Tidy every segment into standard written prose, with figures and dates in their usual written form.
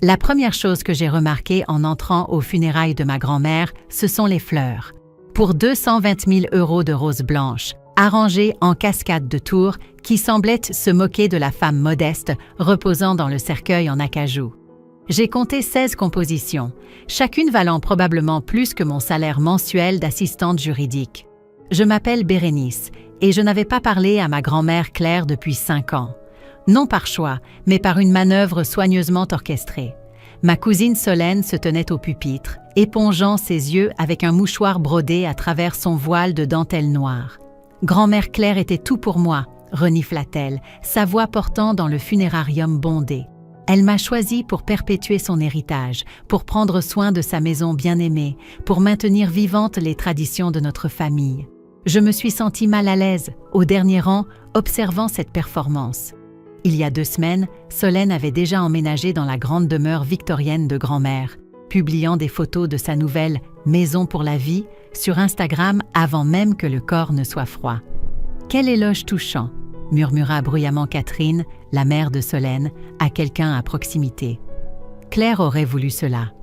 La première chose que j'ai remarquée en entrant aux funérailles de ma grand-mère, ce sont les fleurs. Pour 220 000 € de roses blanches, arrangées en cascade de tours, qui semblaient se moquer de la femme modeste reposant dans le cercueil en acajou. J'ai compté 16 compositions, chacune valant probablement plus que mon salaire mensuel d'assistante juridique. Je m'appelle Bérénice et je n'avais pas parlé à ma grand-mère Claire depuis 5 ans. Non par choix, mais par une manœuvre soigneusement orchestrée. Ma cousine Solène se tenait au pupitre, épongeant ses yeux avec un mouchoir brodé à travers son voile de dentelle noire. Grand-mère Claire était tout pour moi, renifla-t-elle, sa voix portant dans le funérarium bondé. Elle m'a choisi pour perpétuer son héritage, pour prendre soin de sa maison bien-aimée, pour maintenir vivantes les traditions de notre famille. Je me suis sentie mal à l'aise, au dernier rang, observant cette performance. Il y a 2 semaines, Solène avait déjà emménagé dans la grande demeure victorienne de grand-mère, publiant des photos de sa nouvelle « Maison pour la vie » sur Instagram avant même que le corps ne soit froid. « Quel éloge touchant !» murmura bruyamment Catherine, la mère de Solène, à quelqu'un à proximité. Claire aurait voulu cela.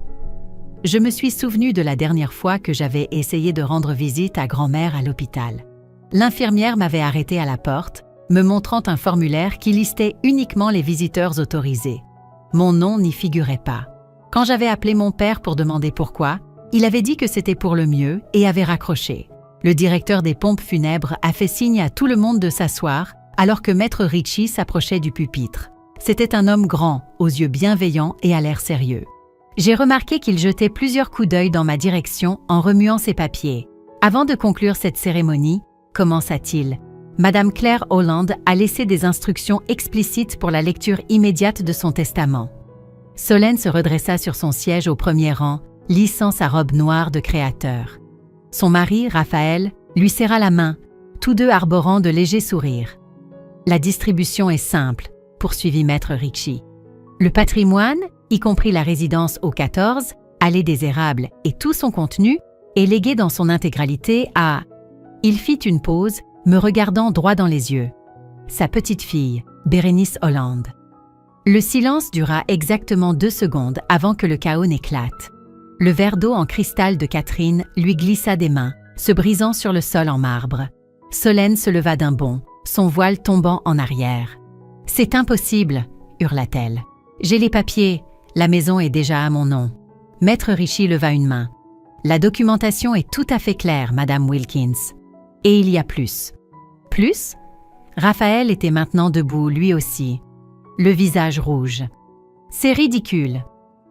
Je me suis souvenue de la dernière fois que j'avais essayé de rendre visite à grand-mère à l'hôpital. L'infirmière m'avait arrêtée à la porte, me montrant un formulaire qui listait uniquement les visiteurs autorisés. Mon nom n'y figurait pas. Quand j'avais appelé mon père pour demander pourquoi, il avait dit que c'était pour le mieux et avait raccroché. Le directeur des pompes funèbres a fait signe à tout le monde de s'asseoir alors que Maître Ricci s'approchait du pupitre. C'était un homme grand, aux yeux bienveillants et à l'air sérieux. J'ai remarqué qu'il jetait plusieurs coups d'œil dans ma direction en remuant ses papiers. Avant de conclure cette cérémonie, commença-t-il, Madame Claire Holland a laissé des instructions explicites pour la lecture immédiate de son testament. Solène se redressa sur son siège au premier rang, lissant sa robe noire de créateur. Son mari, Raphaël, lui serra la main, tous deux arborant de légers sourires. La distribution est simple, poursuivit Maître Ricci. Le patrimoine, y compris la résidence au 14, allée des Érables et tout son contenu, est légué dans son intégralité à... Il fit une pause, me regardant droit dans les yeux. Sa petite-fille, Bérénice Holland. Le silence dura exactement 2 secondes avant que le chaos n'éclate. Le verre d'eau en cristal de Catherine lui glissa des mains, se brisant sur le sol en marbre. Solène se leva d'un bond, son voile tombant en arrière. « C'est impossible !» hurla-t-elle. « J'ai les papiers, la maison est déjà à mon nom. » Maître Ricci leva une main. « La documentation est tout à fait claire, Madame Wilkins. Et il y a plus. » « Plus ?» Raphaël était maintenant debout, lui aussi, le visage rouge. « C'est ridicule.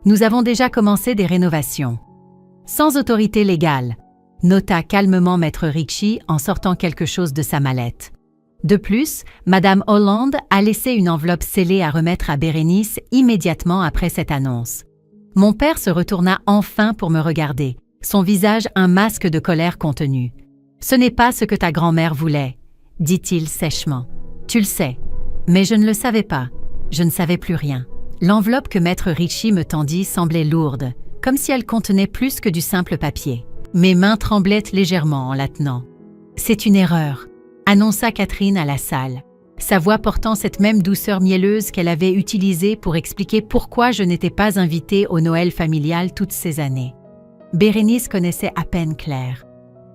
Nous avons déjà commencé des rénovations. » « Sans autorité légale, » nota calmement Maître Ricci en sortant quelque chose de sa mallette. De plus, Madame Holland a laissé une enveloppe scellée à remettre à Bérénice immédiatement après cette annonce. Mon père se retourna enfin pour me regarder, son visage un masque de colère contenue. « Ce n'est pas ce que ta grand-mère voulait, » dit-il sèchement. « Tu le sais. Mais je ne le savais pas. Je ne savais plus rien. » L'enveloppe que Maître Ricci me tendit semblait lourde, comme si elle contenait plus que du simple papier. Mes mains tremblaient légèrement en la tenant. « C'est une erreur », annonça Catherine à la salle, sa voix portant cette même douceur mielleuse qu'elle avait utilisée pour expliquer pourquoi je n'étais pas invitée au Noël familial toutes ces années. Bérénice connaissait à peine Claire.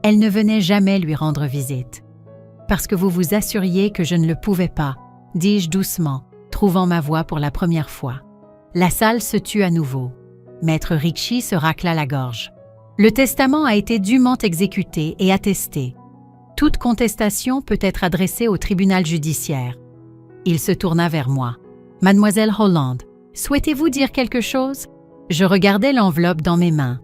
Elle ne venait jamais lui rendre visite. « Parce que vous vous assuriez que je ne le pouvais pas », dis-je doucement, trouvant ma voix pour la première fois. La salle se tut à nouveau. Maître Ricci se racla la gorge. Le testament a été dûment exécuté et attesté. Toute contestation peut être adressée au tribunal judiciaire. Il se tourna vers moi. « Mademoiselle Holland, souhaitez-vous dire quelque chose ?» Je regardais l'enveloppe dans mes mains,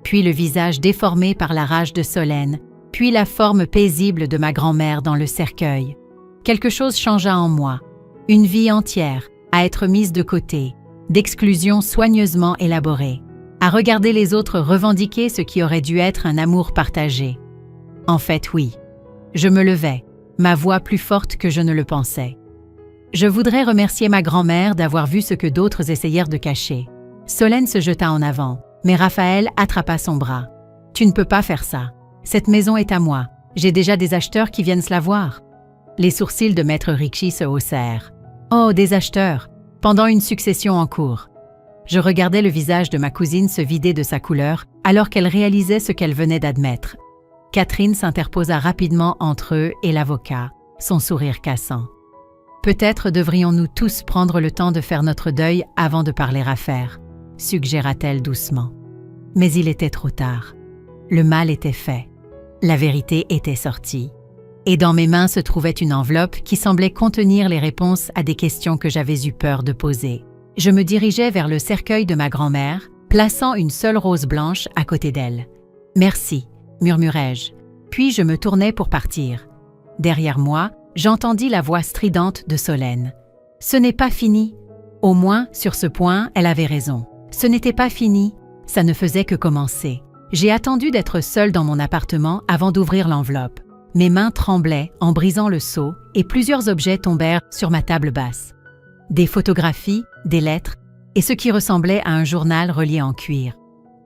puis le visage déformé par la rage de Solène, puis la forme paisible de ma grand-mère dans le cercueil. Quelque chose changea en moi. Une vie entière, à être mise de côté, d'exclusions soigneusement élaborées, à regarder les autres revendiquer ce qui aurait dû être un amour partagé. En fait, oui. Je me levai, ma voix plus forte que je ne le pensais. Je voudrais remercier ma grand-mère d'avoir vu ce que d'autres essayèrent de cacher. Solène se jeta en avant, mais Raphaël attrapa son bras. « Tu ne peux pas faire ça. Cette maison est à moi. J'ai déjà des acheteurs qui viennent se la voir. » Les sourcils de Maître Ricci se haussèrent. « Oh, des acheteurs, pendant une succession en cours. » Je regardais le visage de ma cousine se vider de sa couleur alors qu'elle réalisait ce qu'elle venait d'admettre. Catherine s'interposa rapidement entre eux et l'avocat, son sourire cassant. « Peut-être devrions-nous tous prendre le temps de faire notre deuil avant de parler affaires », suggéra-t-elle doucement. Mais il était trop tard. Le mal était fait. La vérité était sortie. Et dans mes mains se trouvait une enveloppe qui semblait contenir les réponses à des questions que j'avais eu peur de poser. Je me dirigeais vers le cercueil de ma grand-mère, plaçant une seule rose blanche à côté d'elle. « Merci », murmurai-je, puis je me tournai pour partir. Derrière moi, j'entendis la voix stridente de Solène. « Ce n'est pas fini !» Au moins, sur ce point, elle avait raison. Ce n'était pas fini, ça ne faisait que commencer. J'ai attendu d'être seule dans mon appartement avant d'ouvrir l'enveloppe. Mes mains tremblaient en brisant le seau et plusieurs objets tombèrent sur ma table basse. Des photographies, des lettres et ce qui ressemblait à un journal relié en cuir.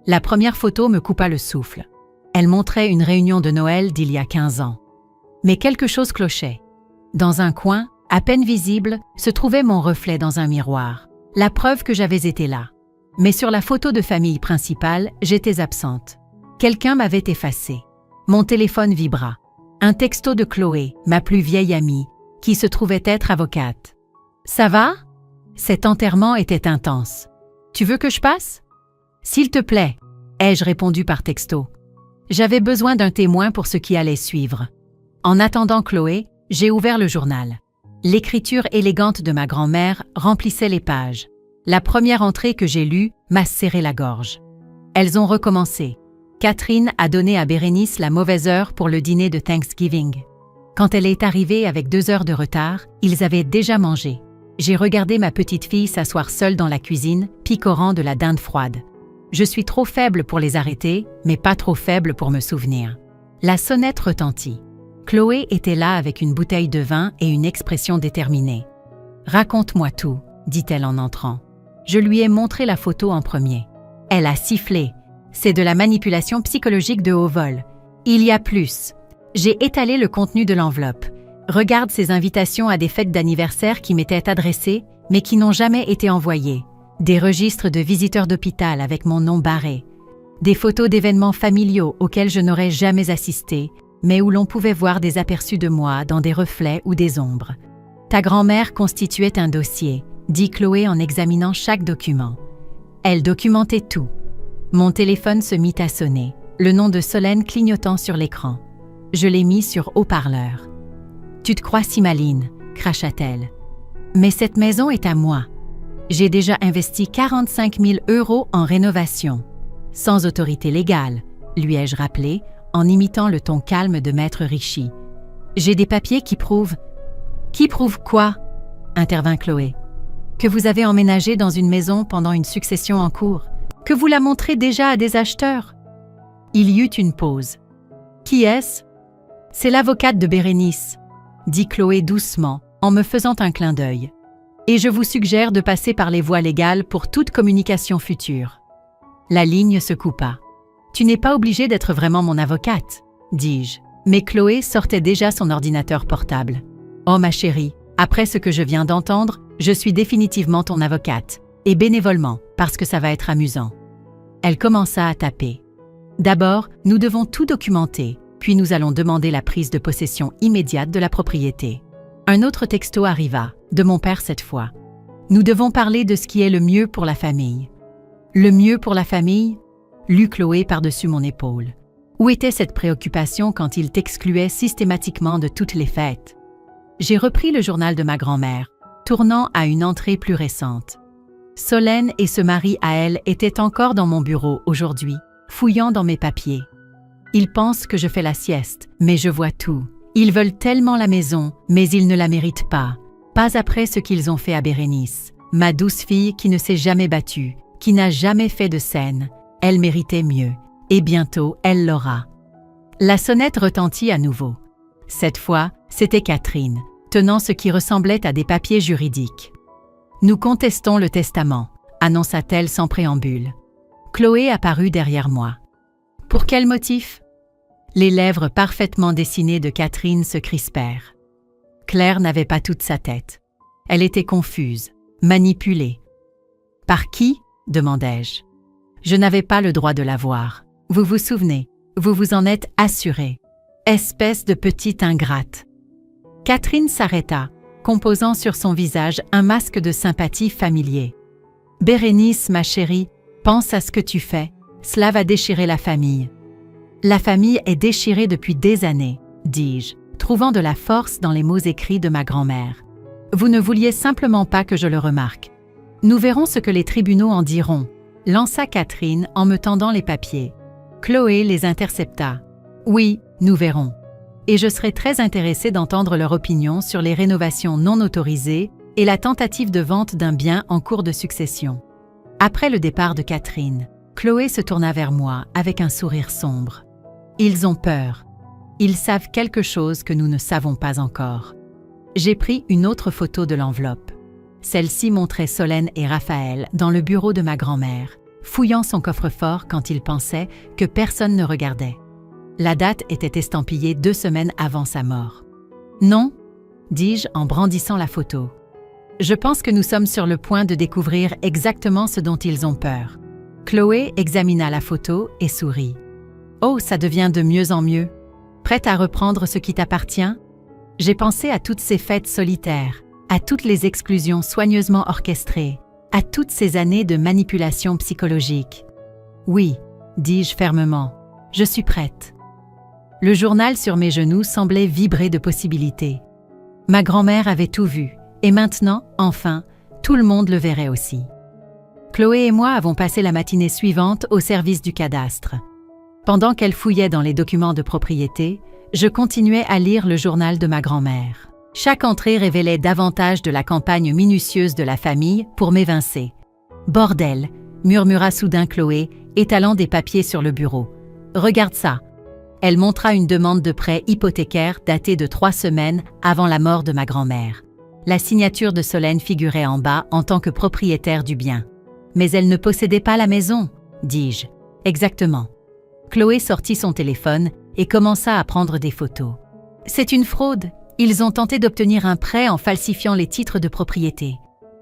La première photo me coupa le souffle. Elle montrait une réunion de Noël d'il y a 15 ans. Mais quelque chose clochait. Dans un coin, à peine visible, se trouvait mon reflet dans un miroir. La preuve que j'avais été là. Mais sur la photo de famille principale, j'étais absente. Quelqu'un m'avait effacée. Mon téléphone vibra. Un texto de Chloé, ma plus vieille amie, qui se trouvait être avocate. « Ça va ?» Cet enterrement était intense. « Tu veux que je passe ?»« S'il te plaît », ai-je répondu par texto. J'avais besoin d'un témoin pour ce qui allait suivre. En attendant Chloé, j'ai ouvert le journal. L'écriture élégante de ma grand-mère remplissait les pages. La première entrée que j'ai lue m'a serré la gorge. Elles ont recommencé. Catherine a donné à Bérénice la mauvaise heure pour le dîner de Thanksgiving. Quand elle est arrivée avec 2 heures de retard, ils avaient déjà mangé. J'ai regardé ma petite fille s'asseoir seule dans la cuisine, picorant de la dinde froide. Je suis trop faible pour les arrêter, mais pas trop faible pour me souvenir. La sonnette retentit. Chloé était là avec une bouteille de vin et une expression déterminée. « Raconte-moi tout », dit-elle en entrant. Je lui ai montré la photo en premier. Elle a sifflé. C'est de la manipulation psychologique de haut vol. Il y a plus. J'ai étalé le contenu de l'enveloppe. Regarde ces invitations à des fêtes d'anniversaire qui m'étaient adressées, mais qui n'ont jamais été envoyées. Des registres de visiteurs d'hôpital avec mon nom barré. Des photos d'événements familiaux auxquels je n'aurais jamais assisté, mais où l'on pouvait voir des aperçus de moi dans des reflets ou des ombres. Ta grand-mère constituait un dossier, dit Chloé en examinant chaque document. Elle documentait tout. Mon téléphone se mit à sonner, le nom de Solène clignotant sur l'écran. Je l'ai mis sur haut-parleur. « Tu te crois si maline » cracha-t-elle. « Mais cette maison est à moi. J'ai déjà investi 45 000 € en rénovation. Sans autorité légale, lui ai-je rappelé, en imitant le ton calme de Maître Richie. J'ai des papiers qui prouvent... »« Qui prouvent quoi ?» intervint Chloé. « Que vous avez emménagé dans une maison pendant une succession en cours. Que vous la montrez déjà à des acheteurs. » Il y eut une pause. « Qui est-ce ?»« C'est l'avocate de Bérénice, » dit Chloé doucement, en me faisant un clin d'œil. « Et je vous suggère de passer par les voies légales pour toute communication future. » La ligne se coupa. « Tu n'es pas obligée d'être vraiment mon avocate, » dis-je. Mais Chloé sortait déjà son ordinateur portable. « Oh ma chérie, après ce que je viens d'entendre, je suis définitivement ton avocate, et bénévolement, parce que ça va être amusant. » Elle commença à taper. « D'abord, nous devons tout documenter, puis nous allons demander la prise de possession immédiate de la propriété. » Un autre texto arriva, de mon père cette fois. « Nous devons parler de ce qui est le mieux pour la famille. » « Le mieux pour la famille ?» lut Chloé par-dessus mon épaule. Où était cette préoccupation quand il t'excluait systématiquement de toutes les fêtes? J'ai repris le journal de ma grand-mère, tournant à une entrée plus récente. Solène et ce mari à elle étaient encore dans mon bureau aujourd'hui, fouillant dans mes papiers. Ils pensent que je fais la sieste, mais je vois tout. Ils veulent tellement la maison, mais ils ne la méritent pas. Pas après ce qu'ils ont fait à Bérénice, ma douce fille qui ne s'est jamais battue, qui n'a jamais fait de scène. Elle méritait mieux, et bientôt elle l'aura. La sonnette retentit à nouveau. Cette fois, c'était Catherine, tenant ce qui ressemblait à des papiers juridiques. « Nous contestons le testament », annonça-t-elle sans préambule. Chloé apparut derrière moi. « Pour quel motif ?» Les lèvres parfaitement dessinées de Catherine se crispèrent. Claire n'avait pas toute sa tête. Elle était confuse, manipulée. « Par qui ?» demandai-je. Je n'avais pas le droit de la voir. Vous vous souvenez, vous vous en êtes assuré. Espèce de petite ingrate. Catherine s'arrêta, composant sur son visage un masque de sympathie familier. Bérénice, ma chérie, pense à ce que tu fais. Cela va déchirer la famille. La famille est déchirée depuis des années, dis-je, trouvant de la force dans les mots écrits de ma grand-mère. Vous ne vouliez simplement pas que je le remarque. Nous verrons ce que les tribunaux en diront, lança Catherine en me tendant les papiers. Chloé les intercepta. Oui, nous verrons. Et je serai très intéressée d'entendre leur opinion sur les rénovations non autorisées et la tentative de vente d'un bien en cours de succession. Après le départ de Catherine, Chloé se tourna vers moi avec un sourire sombre. Ils ont peur. Ils savent quelque chose que nous ne savons pas encore. J'ai pris une autre photo de l'enveloppe. Celle-ci montrait Solène et Raphaël dans le bureau de ma grand-mère, fouillant son coffre-fort quand ils pensaient que personne ne regardait. La date était estampillée 2 semaines avant sa mort. Non, dis-je en brandissant la photo. Je pense que nous sommes sur le point de découvrir exactement ce dont ils ont peur. Chloé examina la photo et sourit. Oh, ça devient de mieux en mieux. Prête à reprendre ce qui t'appartient? J'ai pensé à toutes ces fêtes solitaires, à toutes les exclusions soigneusement orchestrées, à toutes ces années de manipulation psychologique. Oui, dis-je fermement, je suis prête. Le journal sur mes genoux semblait vibrer de possibilités. Ma grand-mère avait tout vu, et maintenant, enfin, tout le monde le verrait aussi. Chloé et moi avons passé la matinée suivante au service du cadastre. Pendant qu'elle fouillait dans les documents de propriété, je continuais à lire le journal de ma grand-mère. Chaque entrée révélait davantage de la campagne minutieuse de la famille pour m'évincer. « Bordel !» murmura soudain Chloé, étalant des papiers sur le bureau. « Regarde ça !» Elle montra une demande de prêt hypothécaire datée de 3 semaines avant la mort de ma grand-mère. La signature de Solène figurait en bas en tant que propriétaire du bien. « Mais elle ne possédait pas la maison !» dis-je. « Exactement. » Chloé sortit son téléphone et commença à prendre des photos. « C'est une fraude. Ils ont tenté d'obtenir un prêt en falsifiant les titres de propriété. »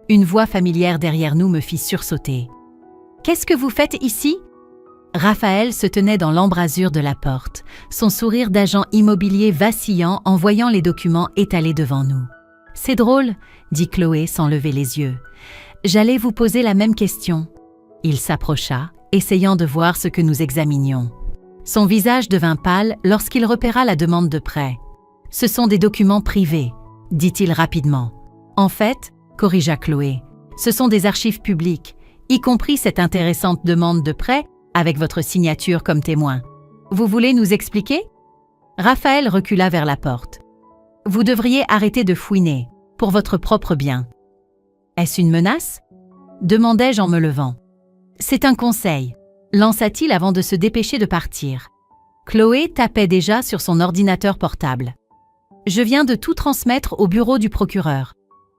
Une voix familière derrière nous me fit sursauter. « Qu'est-ce que vous faites ici ?» Raphaël se tenait dans l'embrasure de la porte, son sourire d'agent immobilier vacillant en voyant les documents étalés devant nous. « C'est drôle, » dit Chloé sans lever les yeux. « J'allais vous poser la même question. » Il s'approcha, essayant de voir ce que nous examinions. Son visage devint pâle lorsqu'il repéra la demande de prêt. « Ce sont des documents privés, » dit-il rapidement. « En fait, » corrigea Chloé, « ce sont des archives publiques, y compris cette intéressante demande de prêt avec votre signature comme témoin. Vous voulez nous expliquer ?» Raphaël recula vers la porte. « Vous devriez arrêter de fouiner, pour votre propre bien. »« Est-ce une menace ?» demandai-je en me levant. « C'est un conseil, » lança-t-il avant de se dépêcher de partir. Chloé tapait déjà sur son ordinateur portable. « Je viens de tout transmettre au bureau du procureur.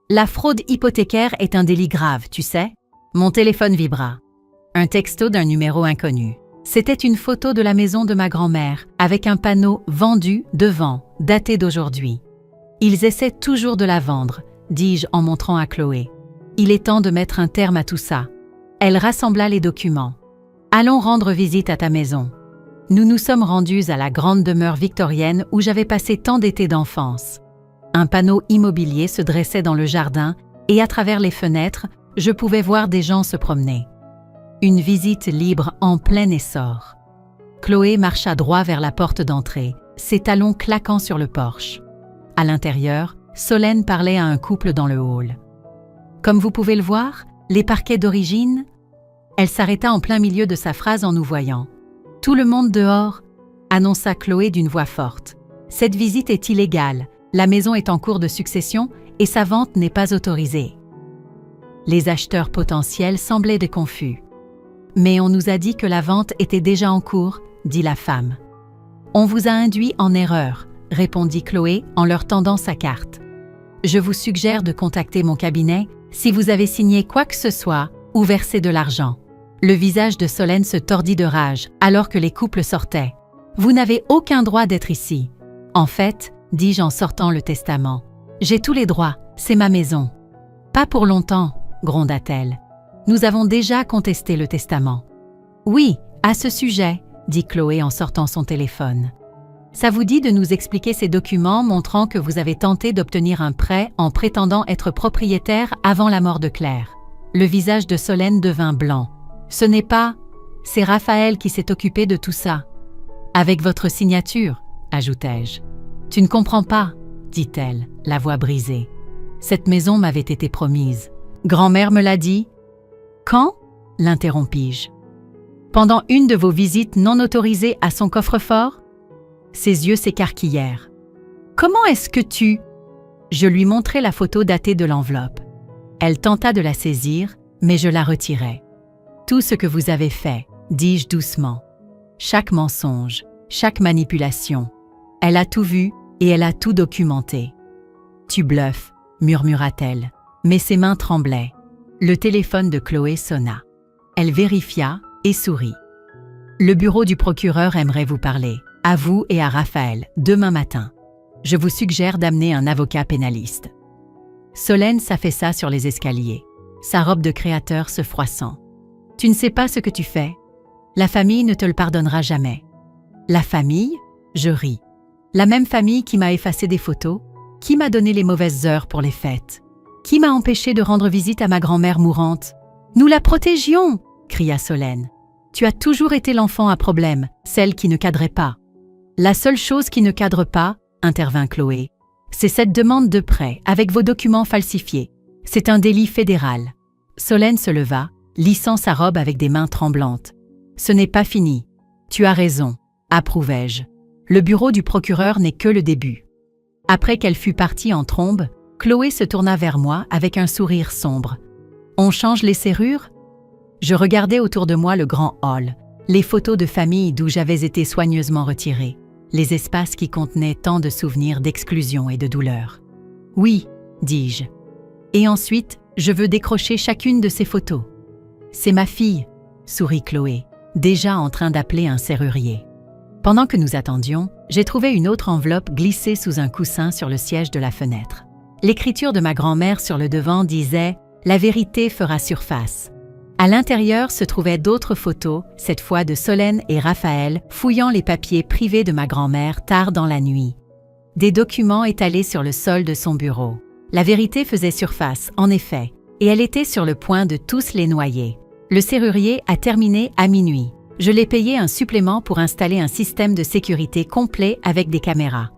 La fraude hypothécaire est un délit grave, tu sais. » Mon téléphone vibra. Un texto d'un numéro inconnu. C'était une photo de la maison de ma grand-mère, avec un panneau « Vendu » devant, daté d'aujourd'hui. « Ils essaient toujours de la vendre », dis-je en montrant à Chloé. « Il est temps de mettre un terme à tout ça. » Elle rassembla les documents. « Allons rendre visite à ta maison. » Nous nous sommes rendus à la grande demeure victorienne où j'avais passé tant d'étés d'enfance. Un panneau immobilier se dressait dans le jardin et à travers les fenêtres, je pouvais voir des gens se promener. Une visite libre en plein essor. Chloé marcha droit vers la porte d'entrée, ses talons claquant sur le porche. À l'intérieur, Solène parlait à un couple dans le hall. « Comme vous pouvez le voir, les parquets d'origine… » Elle s'arrêta en plein milieu de sa phrase en nous voyant. « Tout le monde dehors !» annonça Chloé d'une voix forte. « Cette visite est illégale, la maison est en cours de succession et sa vente n'est pas autorisée. » Les acheteurs potentiels semblaient déconfus. « Mais on nous a dit que la vente était déjà en cours, » dit la femme. « On vous a induit en erreur, » répondit Chloé en leur tendant sa carte. « Je vous suggère de contacter mon cabinet si vous avez signé quoi que ce soit ou versé de l'argent. » Le visage de Solène se tordit de rage alors que les couples sortaient. « Vous n'avez aucun droit d'être ici. »« En fait, » dis-je en sortant le testament, « j'ai tous les droits, c'est ma maison. »« Pas pour longtemps, » gronda-t-elle. « Nous avons déjà contesté le testament. Oui, à ce sujet, dit Chloé en sortant son téléphone. Ça vous dit de nous expliquer ces documents montrant que vous avez tenté d'obtenir un prêt en prétendant être propriétaire avant la mort de Claire. Le visage de Solène devint blanc. Ce n'est pas... C'est Raphaël qui s'est occupé de tout ça. Avec votre signature, ajoutai-je. Tu ne comprends pas, dit-elle, la voix brisée. Cette maison m'avait été promise. Grand-mère me l'a dit. Quand? L'interrompis-je. Pendant une de vos visites non autorisées à son coffre-fort? Ses yeux s'écarquillèrent. Comment est-ce que tu... Je lui montrai la photo datée de l'enveloppe. Elle tenta de la saisir, mais je la retirai. Tout ce que vous avez fait, dis-je doucement. Chaque mensonge, chaque manipulation. Elle a tout vu et elle a tout documenté. Tu bluffes, murmura-t-elle, mais ses mains tremblaient. Le téléphone de Chloé sonna. Elle vérifia et sourit. Le bureau du procureur aimerait vous parler, à vous et à Raphaël, demain matin. Je vous suggère d'amener un avocat pénaliste. Solène s'affaissa sur les escaliers, sa robe de créateur se froissant. Tu ne sais pas ce que tu fais. La famille ne te le pardonnera jamais. La famille? Je ris. La même famille qui m'a effacé des photos, qui m'a donné les mauvaises heures pour les fêtes, qui m'a empêché de rendre visite à ma grand-mère mourante. Nous la protégions, cria Solène. Tu as toujours été l'enfant à problème, celle qui ne cadrait pas. La seule chose qui ne cadre pas, intervint Chloé, c'est cette demande de prêt avec vos documents falsifiés. C'est un délit fédéral. Solène se leva, lissant sa robe avec des mains tremblantes. Ce n'est pas fini. Tu as raison, approuvai-je. Le bureau du procureur n'est que le début. Après qu'elle fut partie en trombe, Chloé se tourna vers moi avec un sourire sombre. On change les serrures? Je regardais autour de moi le grand hall, les photos de famille d'où j'avais été soigneusement retirée, les espaces qui contenaient tant de souvenirs d'exclusion et de douleur. Oui, dis-je. Et ensuite, je veux décrocher chacune de ces photos. C'est ma fille, sourit Chloé, déjà en train d'appeler un serrurier. Pendant que nous attendions, j'ai trouvé une autre enveloppe glissée sous un coussin sur le siège de la fenêtre. L'écriture de ma grand-mère sur le devant disait « La vérité fera surface ». À l'intérieur se trouvaient d'autres photos, cette fois de Solène et Raphaël, fouillant les papiers privés de ma grand-mère tard dans la nuit. Des documents étalés sur le sol de son bureau. La vérité faisait surface, en effet, et elle était sur le point de tous les noyer. Le serrurier a terminé à minuit. Je l'ai payé un supplément pour installer un système de sécurité complet avec des caméras.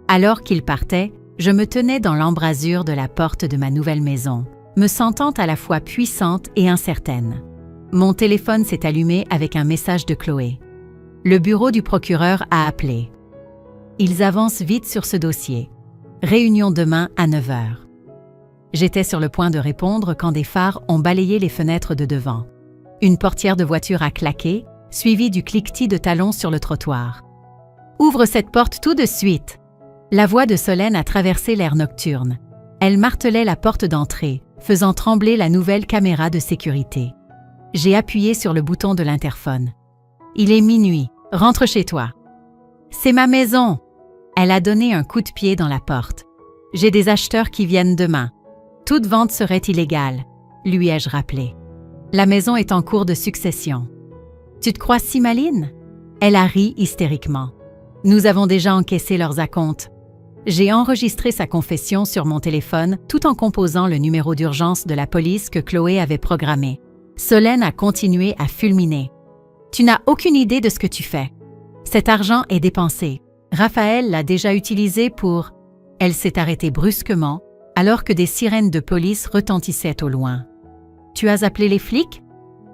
Alors qu'il partait, je me tenais dans l'embrasure de la porte de ma nouvelle maison, me sentant à la fois puissante et incertaine. Mon téléphone s'est allumé avec un message de Chloé. Le bureau du procureur a appelé. Ils avancent vite sur ce dossier. Réunion demain à 9h. J'étais sur le point de répondre quand des phares ont balayé les fenêtres de devant. Une portière de voiture a claqué, suivie du cliquetis de talons sur le trottoir. « Ouvre cette porte tout de suite !» La voix de Solène a traversé l'air nocturne. Elle martelait la porte d'entrée, faisant trembler la nouvelle caméra de sécurité. J'ai appuyé sur le bouton de l'interphone. « Il est minuit, rentre chez toi. »« C'est ma maison !» Elle a donné un coup de pied dans la porte. « J'ai des acheteurs qui viennent demain. Toute vente serait illégale, » lui ai-je rappelé. La maison est en cours de succession. « Tu te crois si maline ?» Elle a ri hystériquement. « Nous avons déjà encaissé leurs acomptes. » J'ai enregistré sa confession sur mon téléphone tout en composant le numéro d'urgence de la police que Chloé avait programmé. Solène a continué à fulminer. « Tu n'as aucune idée de ce que tu fais. Cet argent est dépensé. Raphaël l'a déjà utilisé pour... » Elle s'est arrêtée brusquement, alors que des sirènes de police retentissaient au loin. « Tu as appelé les flics ?»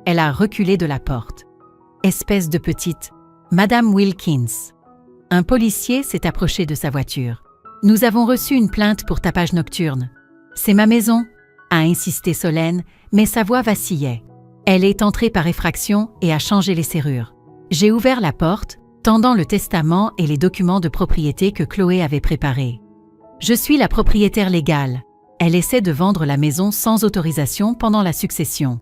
Elle a reculé de la porte. « Espèce de petite... Madame Wilkins. » Un policier s'est approché de sa voiture. « Nous avons reçu une plainte pour tapage nocturne. »« C'est ma maison » a insisté Solène, mais sa voix vacillait. Elle est entrée par effraction et a changé les serrures. J'ai ouvert la porte, tendant le testament et les documents de propriété que Chloé avait préparés. Je suis la propriétaire légale. Elle essaie de vendre la maison sans autorisation pendant la succession.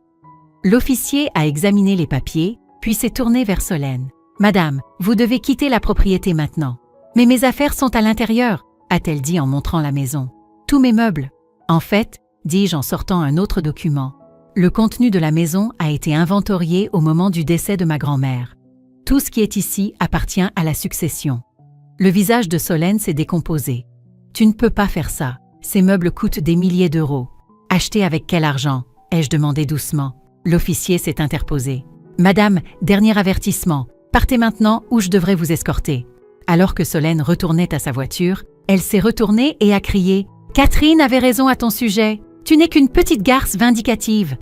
L'officier a examiné les papiers, puis s'est tourné vers Solène. « Madame, vous devez quitter la propriété maintenant. »« Mais mes affaires sont à l'intérieur, » a-t-elle dit en montrant la maison. « Tous mes meubles. » « En fait, dis-je en sortant un autre document. Le contenu de la maison a été inventorié au moment du décès de ma grand-mère. Tout ce qui est ici appartient à la succession. Le visage de Solène s'est décomposé. Tu ne peux pas faire ça. Ces meubles coûtent des milliers d'euros. Acheter avec quel argent? Ai-je demandé doucement. L'officier s'est interposé. Madame, dernier avertissement. Partez maintenant ou je devrais vous escorter. Alors que Solène retournait à sa voiture, elle s'est retournée et a crié « Catherine avait raison à ton sujet. Tu n'es qu'une petite garce vindicative. »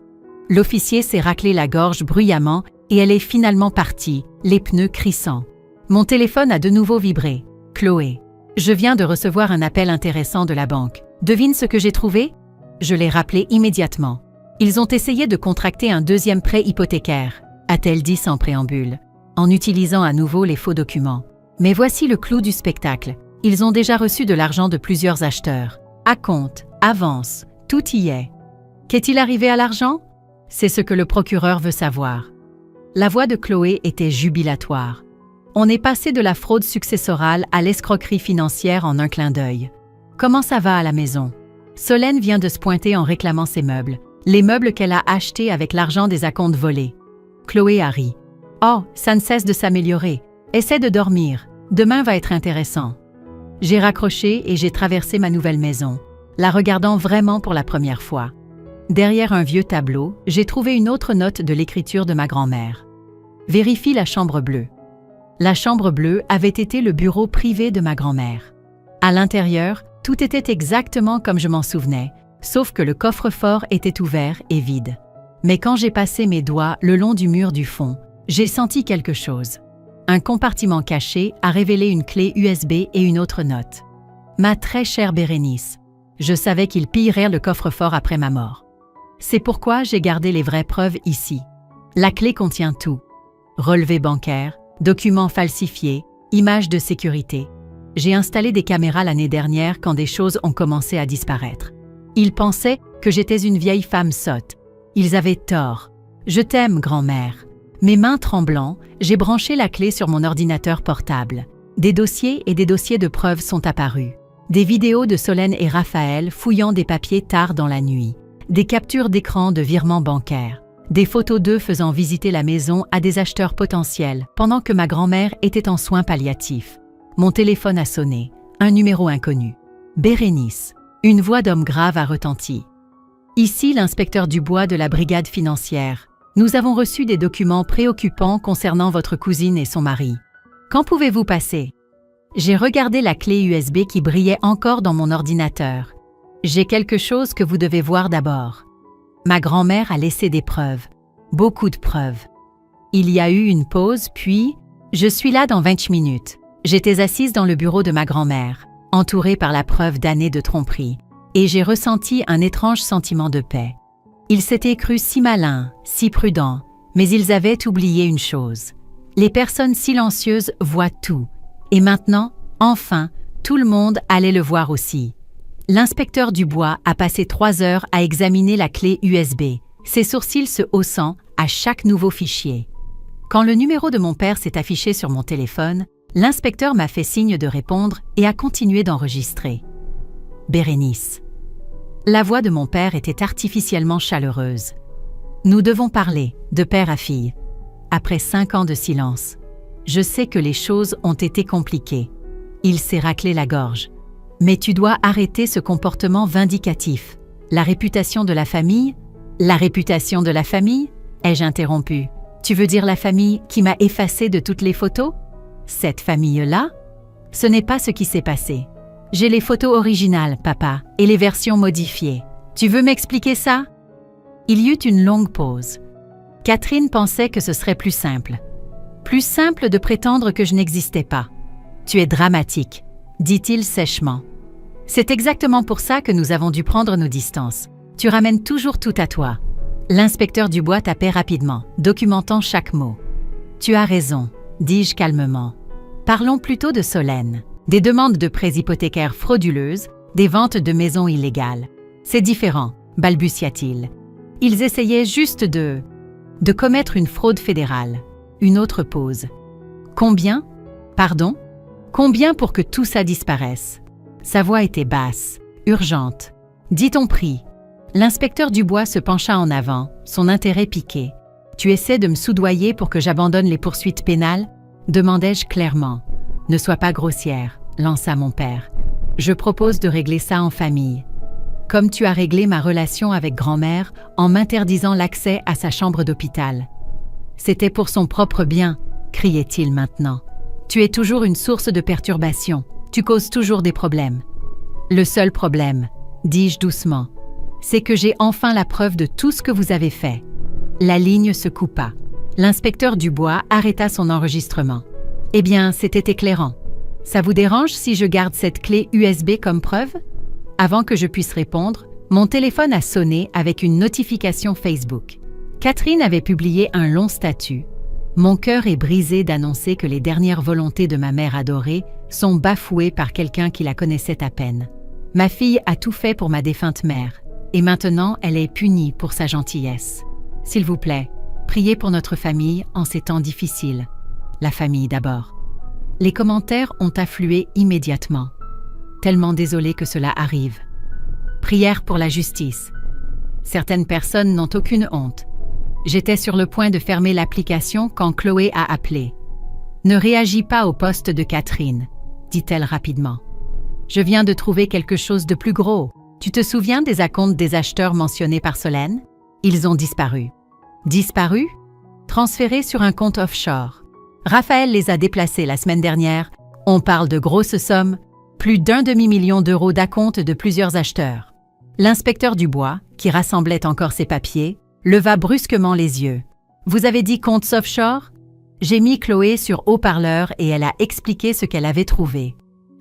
L'officier s'est raclé la gorge bruyamment et elle est finalement partie, les pneus crissants. Mon téléphone a de nouveau vibré. Chloé. Je viens de recevoir un appel intéressant de la banque. Devine ce que j'ai trouvé? Je l'ai rappelé immédiatement. Ils ont essayé de contracter un deuxième prêt hypothécaire, a-t-elle dit sans préambule, en utilisant à nouveau les faux documents. Mais voici le clou du spectacle. Ils ont déjà reçu de l'argent de plusieurs acheteurs. Acompte, avance, tout y est. Qu'est-il arrivé à l'argent? C'est ce que le procureur veut savoir. La voix de Chloé était jubilatoire. On est passé de la fraude successorale à l'escroquerie financière en un clin d'œil. Comment ça va à la maison? Solène vient de se pointer en réclamant ses meubles, les meubles qu'elle a achetés avec l'argent des acomptes volés. Chloé a ri. Oh, ça ne cesse de s'améliorer. Essaie de dormir. Demain va être intéressant. J'ai raccroché et j'ai traversé ma nouvelle maison, la regardant vraiment pour la première fois. Derrière un vieux tableau, j'ai trouvé une autre note de l'écriture de ma grand-mère. Vérifie la chambre bleue. La chambre bleue avait été le bureau privé de ma grand-mère. À l'intérieur, tout était exactement comme je m'en souvenais, sauf que le coffre-fort était ouvert et vide. Mais quand j'ai passé mes doigts le long du mur du fond, j'ai senti quelque chose. Un compartiment caché a révélé une clé USB et une autre note. Ma très chère Bérénice, je savais qu'ils pilleraient le coffre-fort après ma mort. C'est pourquoi j'ai gardé les vraies preuves ici. La clé contient tout. Relevés bancaires, documents falsifiés, images de sécurité. J'ai installé des caméras l'année dernière quand des choses ont commencé à disparaître. Ils pensaient que j'étais une vieille femme sotte. Ils avaient tort. Je t'aime, grand-mère. Mes mains tremblant, j'ai branché la clé sur mon ordinateur portable. Des dossiers et des dossiers de preuves sont apparus. Des vidéos de Solène et Raphaël fouillant des papiers tard dans la nuit. Des captures d'écran de virements bancaires. Des photos d'eux faisant visiter la maison à des acheteurs potentiels pendant que ma grand-mère était en soins palliatifs. Mon téléphone a sonné. Un numéro inconnu. Bérénice. Une voix d'homme grave a retenti. Ici l'inspecteur Dubois de la brigade financière. Nous avons reçu des documents préoccupants concernant votre cousine et son mari. Quand pouvez-vous passer? J'ai regardé la clé USB qui brillait encore dans mon ordinateur. J'ai quelque chose que vous devez voir d'abord. Ma grand-mère a laissé des preuves. Beaucoup de preuves. Il y a eu une pause, puis je suis là dans 20 minutes. J'étais assise dans le bureau de ma grand-mère, entourée par la preuve d'années de tromperie, et j'ai ressenti un étrange sentiment de paix. Ils s'étaient crus si malins, si prudents, mais ils avaient oublié une chose. Les personnes silencieuses voient tout. Et maintenant, enfin, tout le monde allait le voir aussi. L'inspecteur Dubois a passé 3 heures à examiner la clé USB, ses sourcils se haussant à chaque nouveau fichier. Quand le numéro de mon père s'est affiché sur mon téléphone, l'inspecteur m'a fait signe de répondre et a continué d'enregistrer. Bérénice. La voix de mon père était artificiellement chaleureuse. Nous devons parler, de père à fille. Après 5 ans de silence, je sais que les choses ont été compliquées. Il s'est raclé la gorge. Mais tu dois arrêter ce comportement vindicatif. La réputation de la famille? La réputation de la famille? Ai-je interrompu. Tu veux dire la famille qui m'a effacé de toutes les photos? Cette famille-là? Ce n'est pas ce qui s'est passé. J'ai les photos originales, papa, et les versions modifiées. Tu veux m'expliquer ça? Il y eut une longue pause. Catherine pensait que ce serait plus simple. Plus simple de prétendre que je n'existais pas. Tu es dramatique, dit-il sèchement. C'est exactement pour ça que nous avons dû prendre nos distances. Tu ramènes toujours tout à toi. L'inspecteur Dubois tapait rapidement, documentant chaque mot. Tu as raison, dis-je calmement. Parlons plutôt de Solène. Des demandes de prêts hypothécaires frauduleuses, des ventes de maisons illégales. C'est différent, balbutia-t-il. Ils essayaient juste de commettre une fraude fédérale. Une autre pause. Combien? Pardon? Combien pour que tout ça disparaisse? Sa voix était basse, urgente. Dis ton prix. L'inspecteur Dubois se pencha en avant, son intérêt piqué. « Tu essaies de me soudoyer pour que j'abandonne les poursuites pénales ?» demandai-je clairement. « Ne sois pas grossière », lança mon père. « Je propose de régler ça en famille. Comme tu as réglé ma relation avec grand-mère en m'interdisant l'accès à sa chambre d'hôpital. » « C'était pour son propre bien », criait-il maintenant. « Tu es toujours une source de perturbation. Tu causes toujours des problèmes. » « Le seul problème, dis-je doucement, c'est que j'ai enfin la preuve de tout ce que vous avez fait. » La ligne se coupa. L'inspecteur Dubois arrêta son enregistrement. « Eh bien, c'était éclairant. Ça vous dérange si je garde cette clé USB comme preuve ?» Avant que je puisse répondre, mon téléphone a sonné avec une notification Facebook. Catherine avait publié un long statut. Mon cœur est brisé d'annoncer que les dernières volontés de ma mère adorée sont bafouées par quelqu'un qui la connaissait à peine. Ma fille a tout fait pour ma défunte mère, et maintenant elle est punie pour sa gentillesse. S'il vous plaît, priez pour notre famille en ces temps difficiles. La famille d'abord. Les commentaires ont afflué immédiatement. Tellement désolée que cela arrive. Prière pour la justice. Certaines personnes n'ont aucune honte. J'étais sur le point de fermer l'application quand Chloé a appelé. « Ne réagis pas au poste de Catherine », dit-elle rapidement. « Je viens de trouver quelque chose de plus gros. Tu te souviens des acomptes des acheteurs mentionnés par Solène? Ils ont disparu. » Disparu? Transférés sur un compte offshore. Raphaël les a déplacés la semaine dernière. On parle de grosses sommes, plus d'1 demi-million d'euros d'acomptes de plusieurs acheteurs. L'inspecteur Dubois, qui rassemblait encore ses papiers, leva brusquement les yeux. « Vous avez dit comptes offshore ?» J'ai mis Chloé sur haut-parleur et elle a expliqué ce qu'elle avait trouvé.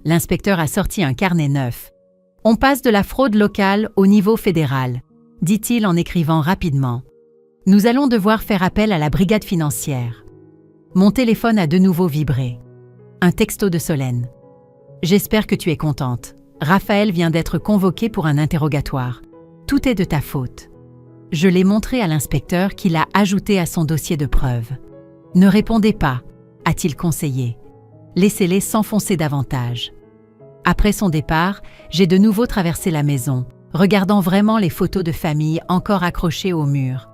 L'inspecteur a sorti un carnet neuf. « On passe de la fraude locale au niveau fédéral », dit-il en écrivant rapidement. « Nous allons devoir faire appel à la brigade financière. » Mon téléphone a de nouveau vibré. Un texto de Solène. « J'espère que tu es contente. Raphaël vient d'être convoqué pour un interrogatoire. Tout est de ta faute. » Je l'ai montré à l'inspecteur qui l'a ajouté à son dossier de preuves. « Ne répondez pas », a-t-il conseillé. « Laissez-les s'enfoncer davantage. » Après son départ, j'ai de nouveau traversé la maison, regardant vraiment les photos de famille encore accrochées au mur.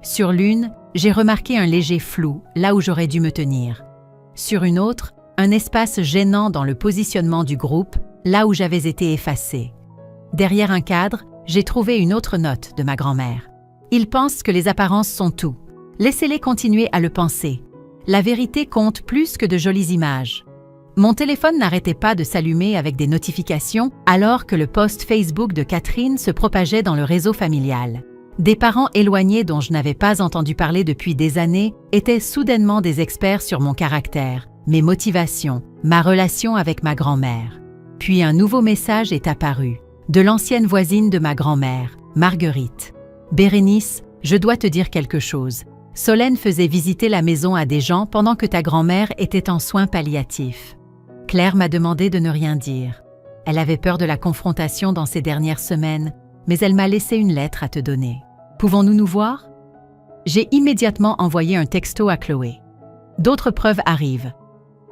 Sur l'une, j'ai remarqué un léger flou, là où j'aurais dû me tenir. Sur une autre, un espace gênant dans le positionnement du groupe, là où j'avais été effacée. Derrière un cadre, j'ai trouvé une autre note de ma grand-mère. Ils pensent que les apparences sont tout. Laissez-les continuer à le penser. La vérité compte plus que de jolies images. Mon téléphone n'arrêtait pas de s'allumer avec des notifications alors que le post Facebook de Catherine se propageait dans le réseau familial. Des parents éloignés dont je n'avais pas entendu parler depuis des années étaient soudainement des experts sur mon caractère, mes motivations, ma relation avec ma grand-mère. Puis un nouveau message est apparu, de l'ancienne voisine de ma grand-mère, Marguerite. « Bérénice, je dois te dire quelque chose. Solène faisait visiter la maison à des gens pendant que ta grand-mère était en soins palliatifs. Claire m'a demandé de ne rien dire. Elle avait peur de la confrontation dans ces dernières semaines, mais elle m'a laissé une lettre à te donner. Pouvons-nous nous voir ?» J'ai immédiatement envoyé un texto à Chloé. D'autres preuves arrivent.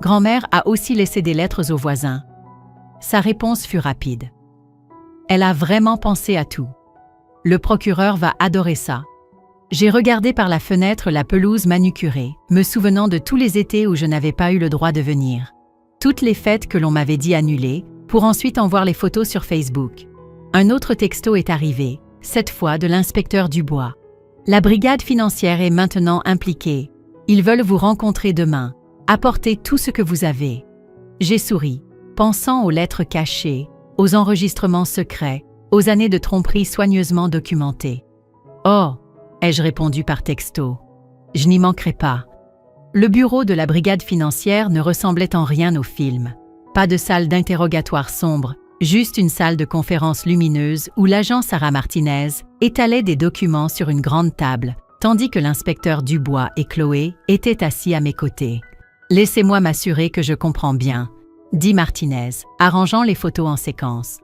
Grand-mère a aussi laissé des lettres aux voisins. Sa réponse fut rapide. Elle a vraiment pensé à tout. Le procureur va adorer ça. J'ai regardé par la fenêtre la pelouse manucurée, me souvenant de tous les étés où je n'avais pas eu le droit de venir. Toutes les fêtes que l'on m'avait dit annuler, pour ensuite en voir les photos sur Facebook. Un autre texto est arrivé, cette fois de l'inspecteur Dubois. La brigade financière est maintenant impliquée. Ils veulent vous rencontrer demain. Apportez tout ce que vous avez. J'ai souri, pensant aux lettres cachées, aux enregistrements secrets, aux années de tromperie soigneusement documentées. « Oh !» ai-je répondu par texto. « Je n'y manquerai pas. » Le bureau de la brigade financière ne ressemblait en rien au film. Pas de salle d'interrogatoire sombre, juste une salle de conférence lumineuse où l'agent Sarah Martinez étalait des documents sur une grande table, tandis que l'inspecteur Dubois et Chloé étaient assis à mes côtés. « Laissez-moi m'assurer que je comprends bien », dit Martinez, arrangeant les photos en séquence.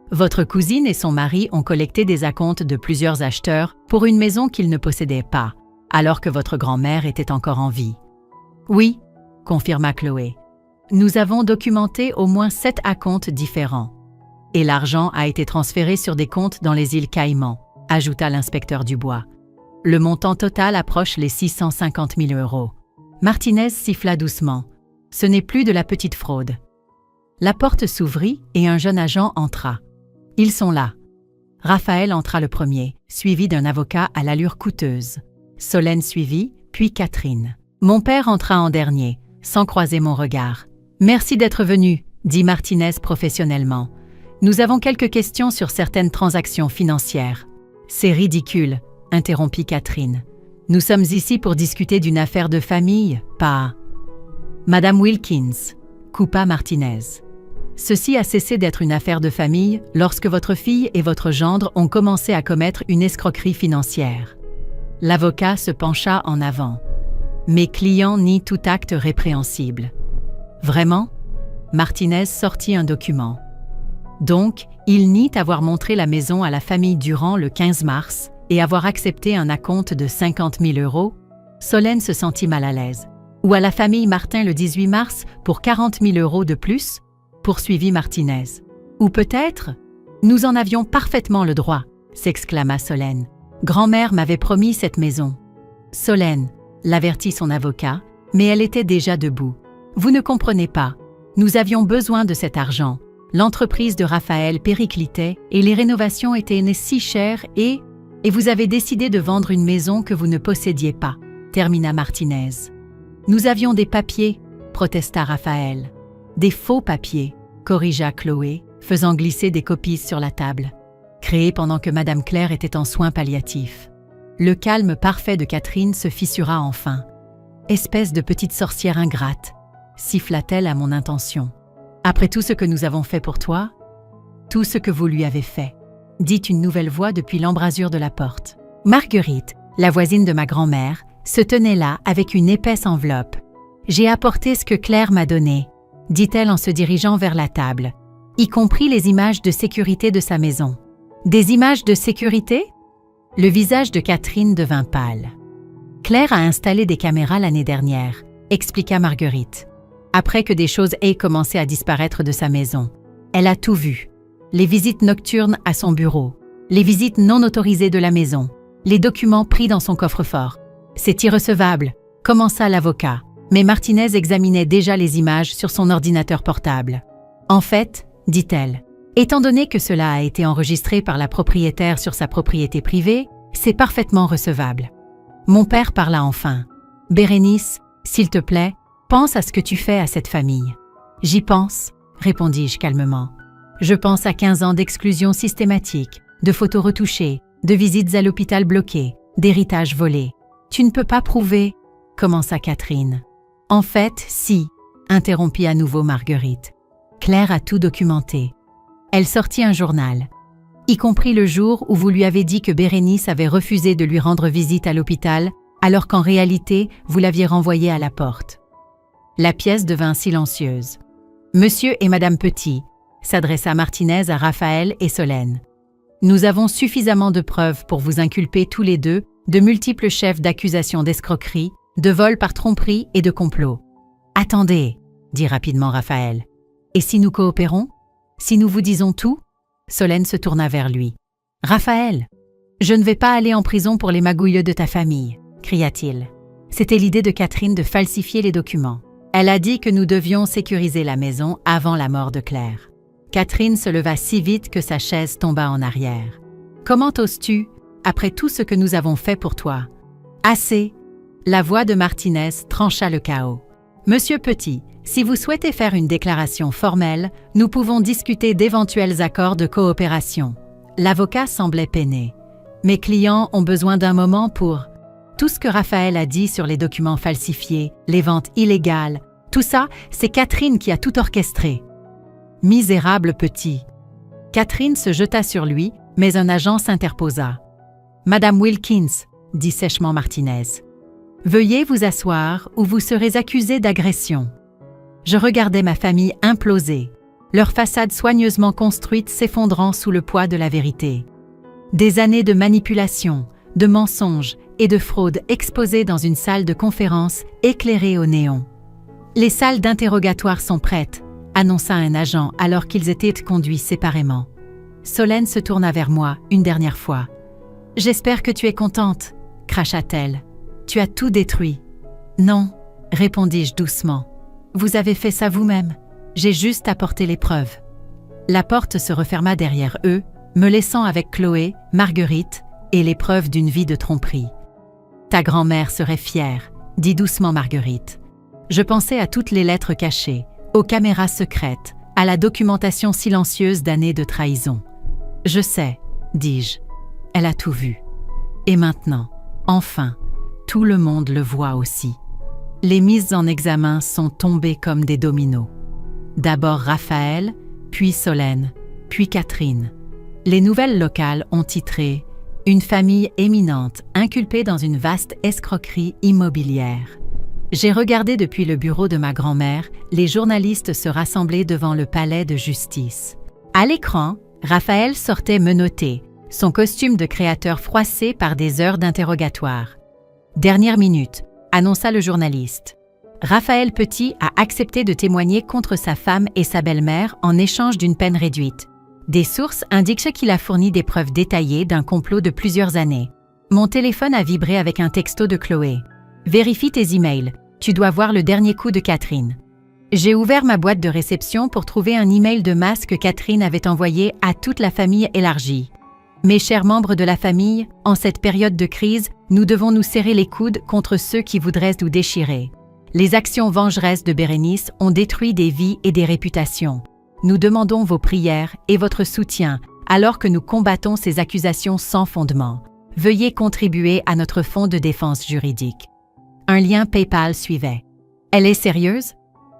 Votre cousine et son mari ont collecté des acomptes de plusieurs acheteurs pour une maison qu'ils ne possédaient pas, alors que votre grand-mère était encore en vie. Oui, confirma Chloé. Nous avons documenté au moins 7 acomptes différents. Et l'argent a été transféré sur des comptes dans les îles Caïmans. ajouta l'inspecteur Dubois. Le montant total approche les 650 000 euros. Martinez siffla doucement. Ce n'est plus de la petite fraude. La porte s'ouvrit et un jeune agent entra. Ils sont là. Raphaël entra le premier, suivi d'un avocat à l'allure coûteuse. Solène suivit, puis Catherine. Mon père entra en dernier, sans croiser mon regard. « Merci d'être venu », dit Martinez professionnellement. « Nous avons quelques questions sur certaines transactions financières. »« C'est ridicule », interrompit Catherine. « Nous sommes ici pour discuter d'une affaire de famille, pas… » « Madame Wilkins », coupa Martinez. « Ceci a cessé d'être une affaire de famille lorsque votre fille et votre gendre ont commencé à commettre une escroquerie financière. » L'avocat se pencha en avant. « Mes clients nient tout acte répréhensible. »« Vraiment ?» Martinez sortit un document. « Donc, il nie avoir montré la maison à la famille Durand le 15 mars et avoir accepté un acompte de 50 000 euros ?» Solène se sentit mal à l'aise. « Ou à la famille Martin le 18 mars pour 40 000 euros de plus ?» poursuivit Martinez. « Ou peut-être… Nous en avions parfaitement le droit !» s'exclama Solène. « Grand-mère m'avait promis cette maison. » Solène, l'avertit son avocat, mais elle était déjà debout. « Vous ne comprenez pas. Nous avions besoin de cet argent. L'entreprise de Raphaël périclitait et les rénovations étaient si chères et vous avez décidé de vendre une maison que vous ne possédiez pas, » termina Martinez. « Nous avions des papiers, » protesta Raphaël. « Des faux papiers, » corrigea Chloé, faisant glisser des copies sur la table. Créés pendant que Madame Claire était en soins palliatifs. Le calme parfait de Catherine se fissura enfin. « Espèce de petite sorcière ingrate !» siffla-t-elle à mon intention. « Après tout ce que nous avons fait pour toi, tout ce que vous lui avez fait !» dit une nouvelle voix depuis l'embrasure de la porte. Marguerite, la voisine de ma grand-mère, se tenait là avec une épaisse enveloppe. « J'ai apporté ce que Claire m'a donné », dit-elle en se dirigeant vers la table, y compris les images de sécurité de sa maison. « Des images de sécurité ?» Le visage de Catherine devint pâle. « Claire a installé des caméras l'année dernière », expliqua Marguerite. « Après que des choses aient commencé à disparaître de sa maison. Elle a tout vu. Les visites nocturnes à son bureau, les visites non autorisées de la maison, les documents pris dans son coffre-fort. C'est irrecevable », commença l'avocat, mais Martinez examinait déjà les images sur son ordinateur portable. « En fait, » dit-elle, « étant donné que cela a été enregistré par la propriétaire sur sa propriété privée, c'est parfaitement recevable. » Mon père parla enfin. « Bérénice, s'il te plaît, pense à ce que tu fais à cette famille. »« J'y pense, » répondis-je calmement. « Je pense à 15 ans d'exclusion systématique, de photos retouchées, de visites à l'hôpital bloquées, d'héritage volé. »« Tu ne peux pas prouver, » commença Catherine. « En fait, si, » interrompit à nouveau Marguerite. « Claire a tout documenté. Elle sortit un journal, y compris le jour où vous lui avez dit que Bérénice avait refusé de lui rendre visite à l'hôpital, alors qu'en réalité, vous l'aviez renvoyée à la porte. » La pièce devint silencieuse. « Monsieur et Madame Petit », s'adressa Martinez à Raphaël et Solène. « Nous avons suffisamment de preuves pour vous inculper tous les deux de multiples chefs d'accusation d'escroquerie, de vol par tromperie et de complot. »« Attendez, » dit rapidement Raphaël. « Et si nous coopérons ? Si nous vous disons tout ?» Solène se tourna vers lui. « Raphaël, je ne vais pas aller en prison pour les magouilles de ta famille, » cria-t-il. C'était l'idée de Catherine de falsifier les documents. Elle a dit que nous devions sécuriser la maison avant la mort de Claire. Catherine se leva si vite que sa chaise tomba en arrière. « Comment oses-tu, après tout ce que nous avons fait pour toi ? » « Assez !» La voix de Martinez trancha le chaos. « Monsieur Petit, si vous souhaitez faire une déclaration formelle, nous pouvons discuter d'éventuels accords de coopération. » L'avocat semblait peiné. « Mes clients ont besoin d'un moment pour… » Tout ce que Raphaël a dit sur les documents falsifiés, les ventes illégales, tout ça, c'est Catherine qui a tout orchestré. Misérable petit. Catherine se jeta sur lui, mais un agent s'interposa. « Madame Wilkins, » dit sèchement Martinez. « Veuillez vous asseoir ou vous serez accusée d'agression. » Je regardais ma famille imploser, leur façade soigneusement construite s'effondrant sous le poids de la vérité. Des années de manipulation, de mensonges et de fraude exposées dans une salle de conférence éclairée au néon. « Les salles d'interrogatoire sont prêtes », annonça un agent alors qu'ils étaient conduits séparément. Solène se tourna vers moi une dernière fois. « J'espère que tu es contente, cracha-t-elle. Tu as tout détruit. Non, répondis-je doucement. Vous avez fait ça vous-même. J'ai juste apporté les preuves. La porte se referma derrière eux, me laissant avec Chloé, Marguerite et les preuves d'une vie de tromperie. Ta grand-mère serait fière, dit doucement Marguerite. Je pensais à toutes les lettres cachées, aux caméras secrètes, à la documentation silencieuse d'années de trahison. Je sais, dis-je. Elle a tout vu. Et maintenant, enfin, tout le monde le voit aussi. Les mises en examen sont tombées comme des dominos. D'abord Raphaël, puis Solène, puis Catherine. Les nouvelles locales ont titré « Une famille éminente inculpée dans une vaste escroquerie immobilière ». J'ai regardé depuis le bureau de ma grand-mère les journalistes se rassembler devant le palais de justice. À l'écran, Raphaël sortait menotté, son costume de créateur froissé par des heures d'interrogatoire. « Dernière minute », annonça le journaliste. Raphaël Petit a accepté de témoigner contre sa femme et sa belle-mère en échange d'une peine réduite. Des sources indiquent qu'il a fourni des preuves détaillées d'un complot de plusieurs années. Mon téléphone a vibré avec un texto de Chloé. Vérifie tes emails, tu dois voir le dernier coup de Catherine. J'ai ouvert ma boîte de réception pour trouver un email de masse que Catherine avait envoyé à toute la famille élargie. Mes chers membres de la famille, en cette période de crise, nous devons nous serrer les coudes contre ceux qui voudraient nous déchirer. Les actions vengeresses de Bérénice ont détruit des vies et des réputations. Nous demandons vos prières et votre soutien alors que nous combattons ces accusations sans fondement. Veuillez contribuer à notre fonds de défense juridique. Un lien PayPal suivait. Elle est sérieuse?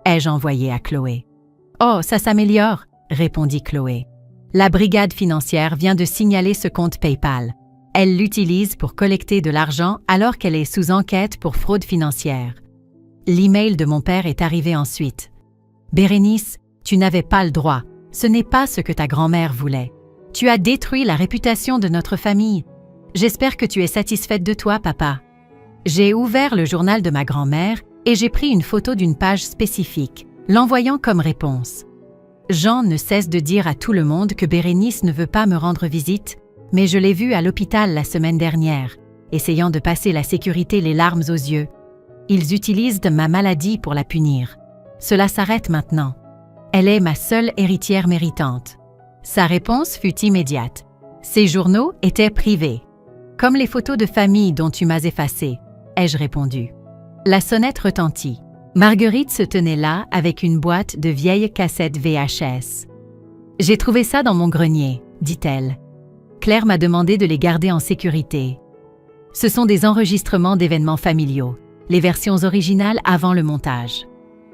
Ai-je envoyé à Chloé. Oh, ça s'améliore, répondit Chloé. La brigade financière vient de signaler ce compte PayPal. Elle l'utilise pour collecter de l'argent alors qu'elle est sous enquête pour fraude financière. L'email de mon père est arrivé ensuite. Bérénice, tu n'avais pas le droit. Ce n'est pas ce que ta grand-mère voulait. Tu as détruit la réputation de notre famille. J'espère que tu es satisfaite de toi, papa. J'ai ouvert le journal de ma grand-mère et j'ai pris une photo d'une page spécifique, l'envoyant comme réponse. Jean ne cesse de dire à tout le monde que Bérénice ne veut pas me rendre visite, mais je l'ai vue à l'hôpital la semaine dernière, essayant de passer la sécurité les larmes aux yeux. Ils utilisent ma maladie pour la punir. Cela s'arrête maintenant. Elle est ma seule héritière méritante. Sa réponse fut immédiate. Ces journaux étaient privés. Comme les photos de famille dont tu m'as effacé, ai-je répondu. La sonnette retentit. Marguerite se tenait là avec une boîte de vieilles cassettes VHS. « J'ai trouvé ça dans mon grenier », dit-elle. Claire m'a demandé de les garder en sécurité. Ce sont des enregistrements d'événements familiaux, les versions originales avant le montage.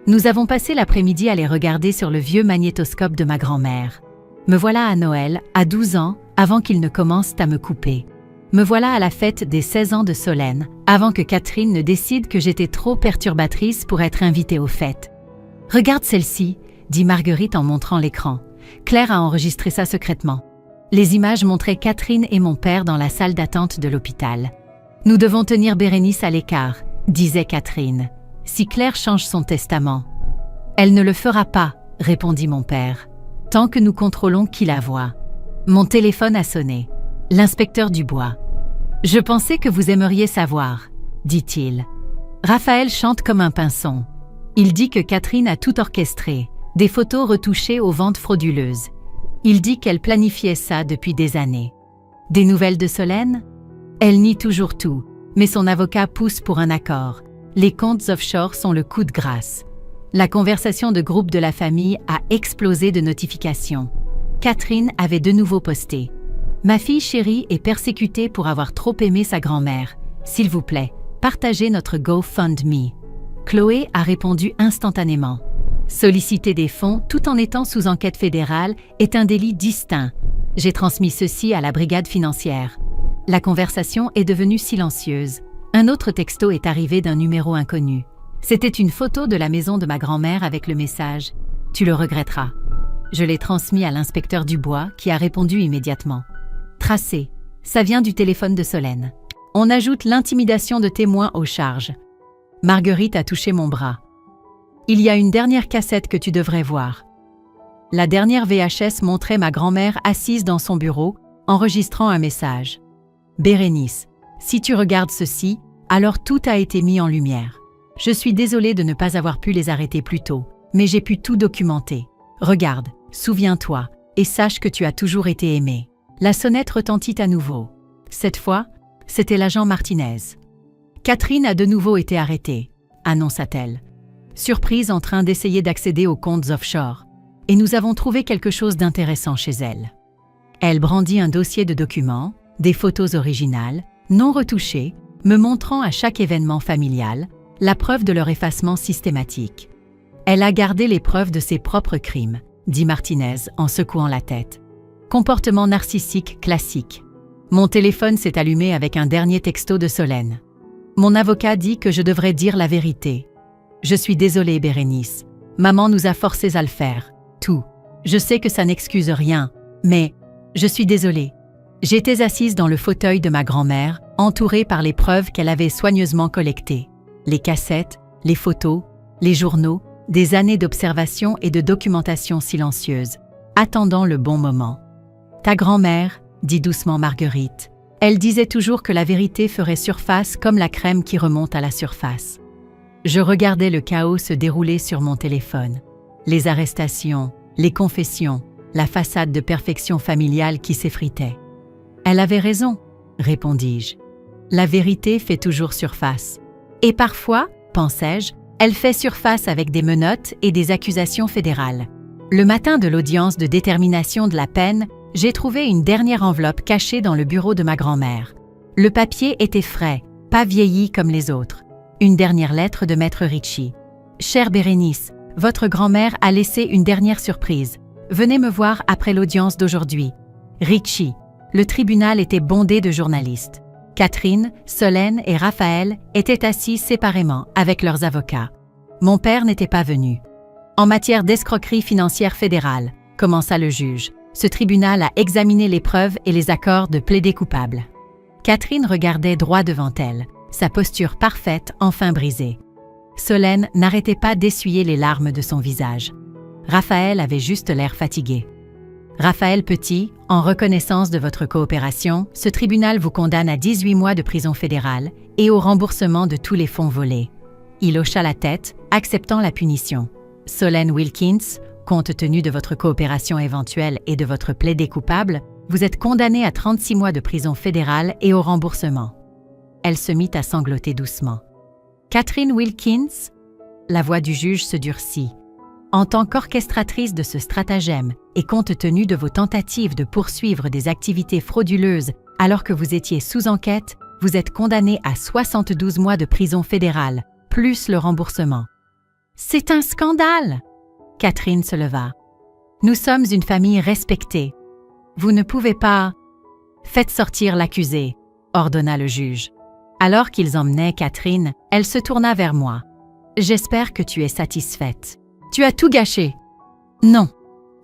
Nous avons passé l'après-midi à les regarder sur le vieux magnétoscope de ma grand-mère. Me voilà à Noël, à 12 ans, avant qu'ils ne commencent à me couper. Me voilà à la fête des 16 ans de Solène, avant que Catherine ne décide que j'étais trop perturbatrice pour être invitée aux fêtes. « Regarde celle-ci », dit Marguerite en montrant l'écran. Claire a enregistré ça secrètement. Les images montraient Catherine et mon père dans la salle d'attente de l'hôpital. « Nous devons tenir Bérénice à l'écart », disait Catherine. « Si Claire change son testament. »« Elle ne le fera pas », répondit mon père, « tant que nous contrôlons qui la voit. » Mon téléphone a sonné. L'inspecteur Dubois. « Je pensais que vous aimeriez savoir, » dit-il. Raphaël chante comme un pinson. Il dit que Catherine a tout orchestré, des photos retouchées aux ventes frauduleuses. Il dit qu'elle planifiait ça depuis des années. Des nouvelles de Solène? Elle nie toujours tout, mais son avocat pousse pour un accord. Les comptes offshore sont le coup de grâce. La conversation de groupe de la famille a explosé de notifications. Catherine avait de nouveau posté. Ma fille chérie est persécutée pour avoir trop aimé sa grand-mère. S'il vous plaît, partagez notre GoFundMe. Chloé a répondu instantanément. Solliciter des fonds tout en étant sous enquête fédérale est un délit distinct. J'ai transmis ceci à la brigade financière. La conversation est devenue silencieuse. Un autre texto est arrivé d'un numéro inconnu. C'était une photo de la maison de ma grand-mère avec le message « Tu le regretteras ». Je l'ai transmis à l'inspecteur Dubois qui a répondu immédiatement. Tracé, ça vient du téléphone de Solène. On ajoute l'intimidation de témoins aux charges. Marguerite a touché mon bras. Il y a une dernière cassette que tu devrais voir. La dernière VHS montrait ma grand-mère assise dans son bureau, enregistrant un message. Bérénice, si tu regardes ceci, alors tout a été mis en lumière. Je suis désolée de ne pas avoir pu les arrêter plus tôt, mais j'ai pu tout documenter. Regarde, souviens-toi, et sache que tu as toujours été aimé. La sonnette retentit à nouveau. Cette fois, c'était l'agent Martinez. Catherine a de nouveau été arrêtée, annonça-t-elle. Surprise en train d'essayer d'accéder aux comptes offshore. Et nous avons trouvé quelque chose d'intéressant chez elle. Elle brandit un dossier de documents, des photos originales, non retouchées, me montrant à chaque événement familial la preuve de leur effacement systématique. Elle a gardé les preuves de ses propres crimes, dit Martinez en secouant la tête. Comportement narcissique classique. Mon téléphone s'est allumé avec un dernier texto de Solène. Mon avocat dit que je devrais dire la vérité. Je suis désolée, Bérénice. Maman nous a forcés à le faire. Tout. Je sais que ça n'excuse rien, mais je suis désolée. J'étais assise dans le fauteuil de ma grand-mère, entourée par les preuves qu'elle avait soigneusement collectées. Les cassettes, les photos, les journaux, des années d'observation et de documentation silencieuse, attendant le bon moment. Ta grand-mère, dit doucement Marguerite. Elle disait toujours que la vérité ferait surface comme la crème qui remonte à la surface. Je regardais le chaos se dérouler sur mon téléphone. Les arrestations, les confessions, la façade de perfection familiale qui s'effritait. Elle avait raison, répondis-je. La vérité fait toujours surface. Et parfois, pensais-je, elle fait surface avec des menottes et des accusations fédérales. Le matin de l'audience de détermination de la peine, j'ai trouvé une dernière enveloppe cachée dans le bureau de ma grand-mère. Le papier était frais, pas vieilli comme les autres. Une dernière lettre de Maître Ricci. « Chère Bérénice, votre grand-mère a laissé une dernière surprise. Venez me voir après l'audience d'aujourd'hui. Ricci. » Le tribunal était bondé de journalistes. Catherine, Solène et Raphaël étaient assis séparément avec leurs avocats. Mon père n'était pas venu. En matière d'escroquerie financière fédérale, commença le juge, ce tribunal a examiné les preuves et les accords de plaider coupable. Catherine regardait droit devant elle, sa posture parfaite enfin brisée. Solène n'arrêtait pas d'essuyer les larmes de son visage. Raphaël avait juste l'air fatigué. Raphaël Petit, en reconnaissance de votre coopération, ce tribunal vous condamne à 18 mois de prison fédérale et au remboursement de tous les fonds volés. Il hocha la tête, acceptant la punition. Solène Wilkins, compte tenu de votre coopération éventuelle et de votre plaidé coupable, vous êtes condamnée à 36 mois de prison fédérale et au remboursement. Elle se mit à sangloter doucement. Catherine Wilkins, la voix du juge se durcit. En tant qu'orchestratrice de ce stratagème et compte tenu de vos tentatives de poursuivre des activités frauduleuses alors que vous étiez sous enquête, vous êtes condamnée à 72 mois de prison fédérale, plus le remboursement. C'est un scandale! Catherine se leva. Nous sommes une famille respectée. Vous ne pouvez pas... Faites sortir l'accusé, ordonna le juge. Alors qu'ils emmenaient Catherine, elle se tourna vers moi. J'espère que tu es satisfaite. Tu as tout gâché. Non,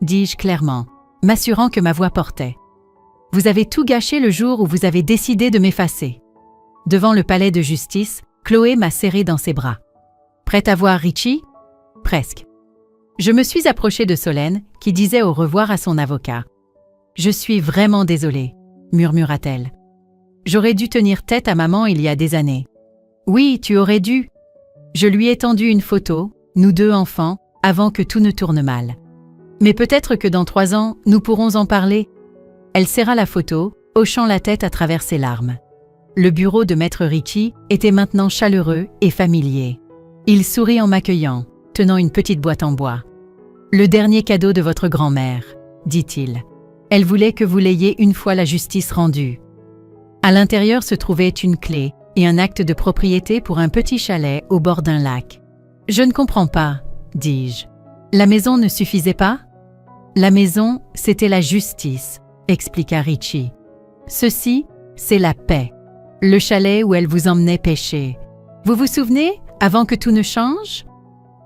dis-je clairement, m'assurant que ma voix portait. Vous avez tout gâché le jour où vous avez décidé de m'effacer. Devant le palais de justice, Chloé m'a serré dans ses bras. Prête à voir Ricci? Presque. Je me suis approchée de Solène, qui disait au revoir à son avocat. Je suis vraiment désolée, murmura-t-elle. J'aurais dû tenir tête à maman il y a des années. Oui, tu aurais dû. Je lui ai tendu une photo, nous deux enfants, avant que tout ne tourne mal. Mais peut-être que dans 3 ans, nous pourrons en parler. Elle serra la photo, hochant la tête à travers ses larmes. Le bureau de Maître Ricci était maintenant chaleureux et familier. Il sourit en m'accueillant, tenant une petite boîte en bois. « Le dernier cadeau de votre grand-mère, » dit-il. « Elle voulait que vous l'ayez une fois la justice rendue. » À l'intérieur se trouvait une clé et un acte de propriété pour un petit chalet au bord d'un lac. « Je ne comprends pas, » dis-je. « La maison ne suffisait pas ?»« La maison, c'était la justice, » expliqua Ricci. « Ceci, c'est la paix. Le chalet où elle vous emmenait pêcher. Vous vous souvenez, avant que tout ne change ?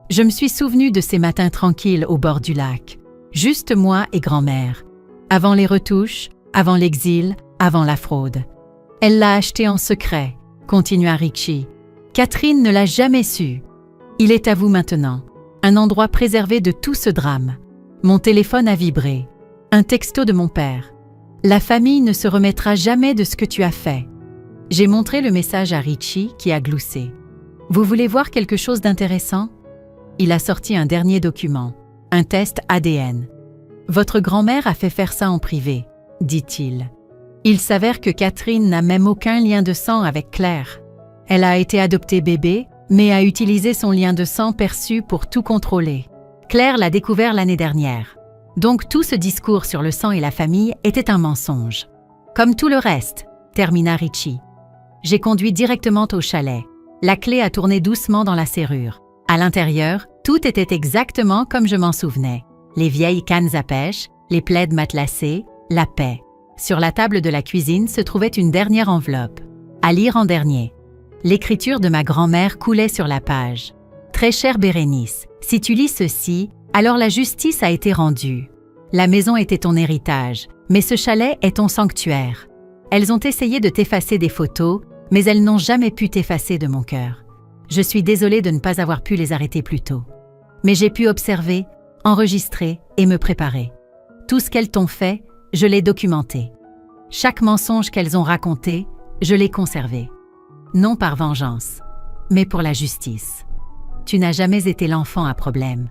Je me suis souvenu de ces matins tranquilles au bord du lac. Juste moi et grand-mère. Avant les retouches, avant l'exil, avant la fraude. Elle l'a acheté en secret, continua Ricci. Catherine ne l'a jamais su. Il est à vous maintenant. Un endroit préservé de tout ce drame. Mon téléphone a vibré. Un texto de mon père. La famille ne se remettra jamais de ce que tu as fait. J'ai montré le message à Richie qui a gloussé. Vous voulez voir quelque chose d'intéressant? Il a sorti un dernier document, un test ADN. Votre grand-mère a fait faire ça en privé, dit-il. Il s'avère que Catherine n'a même aucun lien de sang avec Claire. Elle a été adoptée bébé, mais a utilisé son lien de sang perçu pour tout contrôler. Claire l'a découvert l'année dernière. Donc tout ce discours sur le sang et la famille était un mensonge. Comme tout le reste, termina Richie. J'ai conduit directement au chalet. La clé a tourné doucement dans la serrure. À l'intérieur, tout était exactement comme je m'en souvenais. Les vieilles cannes à pêche, les plaids matelassés, la paix. Sur la table de la cuisine se trouvait une dernière enveloppe. À lire en dernier. L'écriture de ma grand-mère coulait sur la page. Très chère Bérénice, si tu lis ceci, alors la justice a été rendue. La maison était ton héritage, mais ce chalet est ton sanctuaire. Elles ont essayé de t'effacer des photos, mais elles n'ont jamais pu t'effacer de mon cœur. Je suis désolée de ne pas avoir pu les arrêter plus tôt. Mais j'ai pu observer, enregistrer et me préparer. Tout ce qu'elles t'ont fait, je l'ai documenté. Chaque mensonge qu'elles ont raconté, je l'ai conservé. Non par vengeance, mais pour la justice. Tu n'as jamais été l'enfant à problème.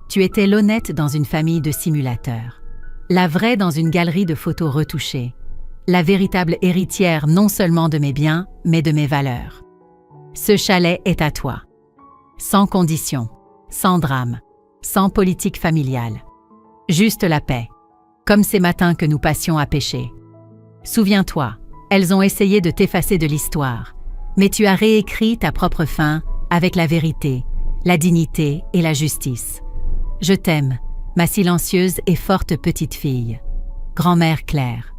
Tu étais l'honnête dans une famille de simulateurs. La vraie dans une galerie de photos retouchées. La véritable héritière non seulement de mes biens, mais de mes valeurs. Ce chalet est à toi. Sans condition, sans drame, sans politique familiale. Juste la paix. Comme ces matins que nous passions à pêcher. Souviens-toi, elles ont essayé de t'effacer de l'histoire, mais tu as réécrit ta propre fin avec la vérité, la dignité et la justice. Je t'aime, ma silencieuse et forte petite fille. Grand-mère Claire.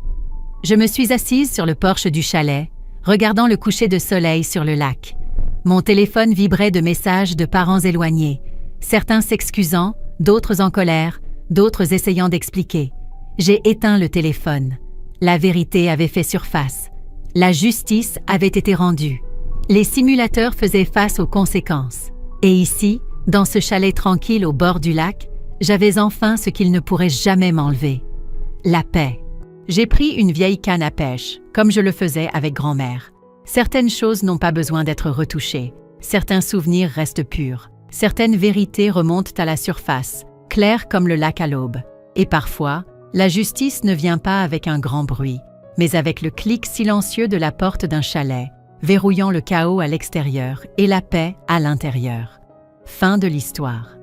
Je me suis assise sur le porche du chalet, regardant le coucher de soleil sur le lac. Mon téléphone vibrait de messages de parents éloignés, certains s'excusant, d'autres en colère, d'autres essayant d'expliquer. J'ai éteint le téléphone. La vérité avait fait surface. La justice avait été rendue. Les simulateurs faisaient face aux conséquences. Et ici, dans ce chalet tranquille au bord du lac, j'avais enfin ce qu'ils ne pourraient jamais m'enlever. La paix. J'ai pris une vieille canne à pêche, comme je le faisais avec grand-mère. Certaines choses n'ont pas besoin d'être retouchées. Certains souvenirs restent purs. Certaines vérités remontent à la surface, claires comme le lac à l'aube. Et parfois, la justice ne vient pas avec un grand bruit, mais avec le clic silencieux de la porte d'un chalet, verrouillant le chaos à l'extérieur et la paix à l'intérieur. Fin de l'histoire.